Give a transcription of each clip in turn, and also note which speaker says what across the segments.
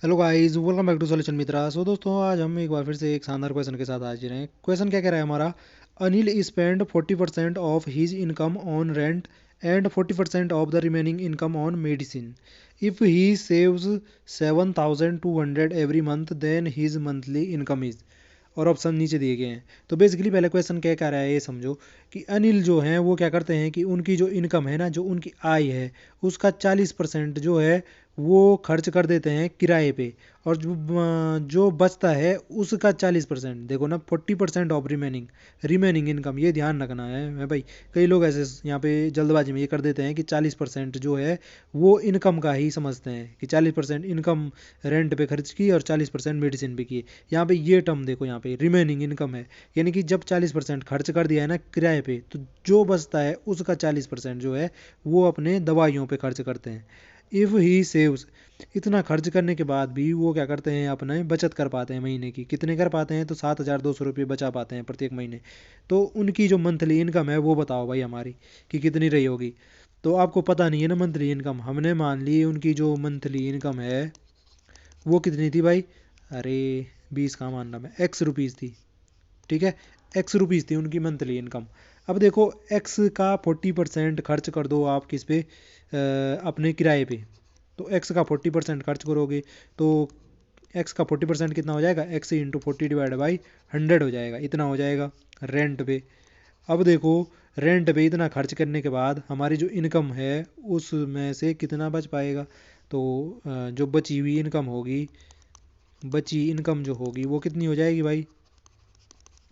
Speaker 1: Hello guys, welcome back to Solution Mitra. So दोस्तों, आज हम एक बार फिर से एक शानदार क्वेश्चन के साथ हाजिर हैं। क्वेश्चन क्या कह रहा है हमारा? Anil spend 40% of his income on rent and 40% of the remaining income on medicine. If he saves 7,200 every month then his monthly income is. और ऑप्शन नीचे दिए गए हैं। तो बेसिकली पहले क्वेश्चन क्या कह रहा है ये समझो कि अनिल जो हैं वो क्या करते हैं कि उनकी जो इनकम है ना, जो उनकी आय है, उसका 40% जो है वो खर्च कर देते हैं किराए पे। और जो बचता है उसका 40%, देखो ना, 40% ऑफ रिमेनिंग रिमेनिंग इनकम, ये ध्यान रखना है भाई। कई लोग ऐसे यहाँ पे जल्दबाजी में ये कर देते हैं कि 40% जो है वो इनकम का ही समझते हैं कि 40% इनकम रेंट पे खर्च की और 40% मेडिसिन पे की। यहाँ पे ये टर्म देखो, यहाँ पे रिमेनिंग इनकम है, यानी कि जब 40% खर्च कर दिया है ना किराए पे, तो जो बचता है उसका 40% जो है वो अपने दवाइयों पे खर्च करते हैं। इफ़ ही सेव्स, इतना खर्च करने के बाद भी वो क्या करते हैं, अपने बचत कर पाते हैं। महीने की कितने कर पाते हैं? तो 7,200 रुपये बचा पाते हैं प्रत्येक महीने। तो उनकी जो मंथली इनकम है वो बताओ भाई हमारी कि कितनी रही होगी। तो आपको पता नहीं है ना मंथली इनकम, हमने मान ली उनकी जो मंथली इनकम है वो कितनी थी भाई? अरे 20 का मानना, मैं एक्स रुपीज़ थी, ठीक है। एक्स रुपीज़ थी उनकी मंथली इनकम। अब देखो, एक्स का 40% खर्च कर दो आप किस पे, अपने किराए पे। तो एक्स का 40% खर्च करोगे तो एक्स का 40% कितना हो जाएगा? एक्स इंटू 40/100 हो जाएगा, इतना हो जाएगा रेंट पे। अब देखो, रेंट पे इतना खर्च करने के बाद हमारी जो इनकम है उसमें से कितना बच पाएगा? तो जो बची हुई इनकम होगी, बची इनकम जो होगी वो कितनी हो जाएगी भाई?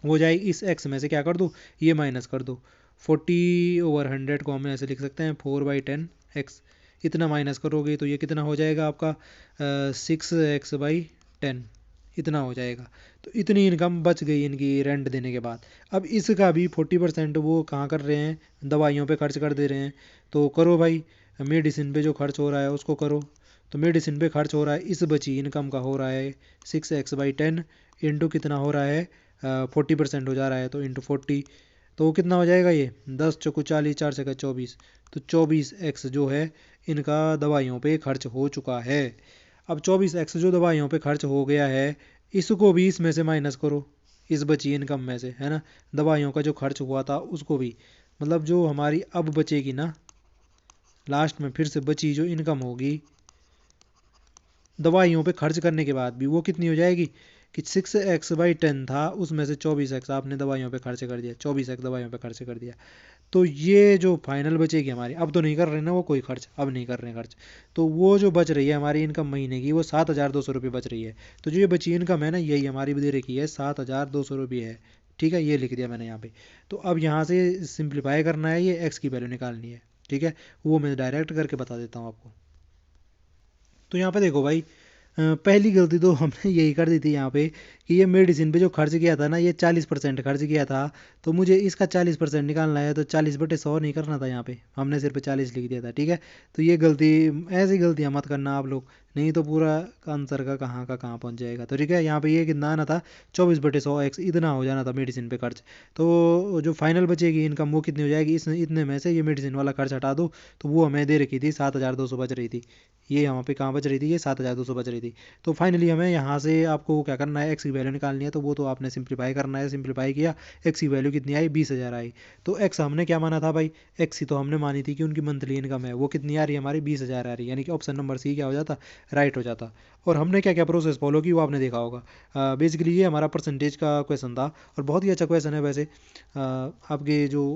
Speaker 1: हो जाएगी, इस एक्स में से क्या कर दो, ये माइनस कर दो। 40/100 को हम ऐसे लिख सकते हैं 4/10 एक्स। इतना माइनस करोगे तो ये कितना हो जाएगा आपका? 6x/10, इतना हो जाएगा। तो इतनी इनकम बच गई इनकी रेंट देने के बाद। अब इसका भी 40% वो कहाँ कर रहे हैं? दवाइयों पे खर्च कर दे रहे हैं। तो करो भाई, मेडिसिन पे जो खर्च हो रहा है उसको करो। तो मेडिसिन पे खर्च हो रहा है, इस बची इनकम का हो रहा है 6x/10 इंटू कितना हो रहा है? 40% हो जा रहा है तो इंटू 40। तो कितना हो जाएगा ये? 10 × 4 = 40, 4 × 24। तो 24x जो है इनका दवाइयों पे खर्च हो चुका है। अब 24x जो दवाइयों पे खर्च हो गया है, इसको भी इसमें से माइनस करो, इस बची इनकम में से, है ना। दवाइयों का जो खर्च हुआ था उसको भी, मतलब जो हमारी अब बचेगी ना, लास्ट में फिर से बची जो इनकम होगी दवाइयों पे खर्च करने के बाद भी, वो कितनी हो जाएगी कि 6x/10 था, उसमें से 24x आपने दवाइयों पे खर्च कर दिया, 24x दवाइयों पे खर्च कर दिया। तो ये जो फाइनल बचेगी हमारी, अब तो नहीं कर रहे ना वो कोई खर्च, अब नहीं कर रहे खर्च। तो वो जो बच रही है हमारी इनकम महीने की, वो 7,200 रुपये बच रही है। तो जो ये बची इनकम है ना, यही हमारी दे रखी है, 7,200 रुपये है। ठीक है, ये लिख दिया मैंने यहाँ पे। तो अब यहाँ से सिंप्लीफाई करना है, ये एक्स की वैल्यू निकालनी है। ठीक है, वो मैं डायरेक्ट करके बता देता हूँ आपको। तो यहाँ पे देखो भाई, पहली गलती तो हमने यही कर दी थी यहाँ पे कि ये मेडिसिन पे जो खर्च किया था ना, ये 40% खर्च किया था। तो मुझे इसका 40% निकालना है, तो 40/100 नहीं करना था, यहाँ पे हमने सिर्फ 40 लिख दिया था। ठीक है, तो ये गलती, ऐसी गलतियाँ मत करना आप लोग, नहीं तो पूरा आंसर का कहाँ पहुँच जाएगा। तो ठीक है, यहाँ पे ये कितना आना था? 24/100x, इतना हो जाना था मेडिसिन पे खर्च। तो जो फाइनल बचेगी इनकम वो कितनी हो जाएगी? इस इतने में से ये मेडिसिन वाला खर्च हटा दो, तो वो हमें दे रखी थी 7,200 बच रही थी। ये यहाँ पे कहाँ बच रही थी? ये 7,200 बच रही थी। तो फाइनली हमें यहाँ से आपको क्या करना है, एक्स की वैल्यू निकालनी है। तो वो तो आपने सिंप्लीफाई करना है, सिंप्लीफाई किया, एक्स की वैल्यू कितनी आई? 20,000 आई। तो एक्स हमने क्या माना था भाई? एक्स ही तो हमने मानी थी कि उनकी मंथली इनकम है, वो कितनी आ रही है हमारी? 20,000 आ रही है, यानी कि ऑप्शन नंबर सी क्या हो जाता? राइट हो जाता। और हमने क्या क्या प्रोसेस फॉलो की वो आपने देखा होगा। बेसिकली ये हमारा परसेंटेज का क्वेश्चन था, और बहुत ही अच्छा क्वेश्चन है वैसे। आपके जो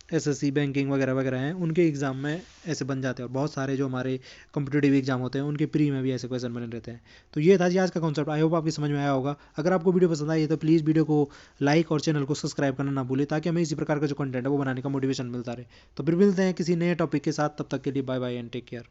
Speaker 1: एसएससी बैंकिंग वगैरह वगैरह हैं उनके एग्ज़ाम में ऐसे बन जाते हैं, और बहुत सारे जो हमारे कॉम्पिटेटिव एग्जाम होते हैं उनके प्री में भी ऐसे क्वेश्चन बने रहते हैं। तो ये था जी आज का कॉन्सेप्ट, आई होप आपकी समझ में आया होगा। अगर आपको वीडियो पसंद आई है तो प्लीज़ वीडियो को लाइक और चैनल को सब्सक्राइब करना ना भूलें, ताकि हमें इसी प्रकार का जो कंटेंट है वो बनाने का मोटिवेशन मिलता रहे। तो फिर मिलते हैं किसी नए टॉपिक के साथ, तब तक के लिए bye bye and take care.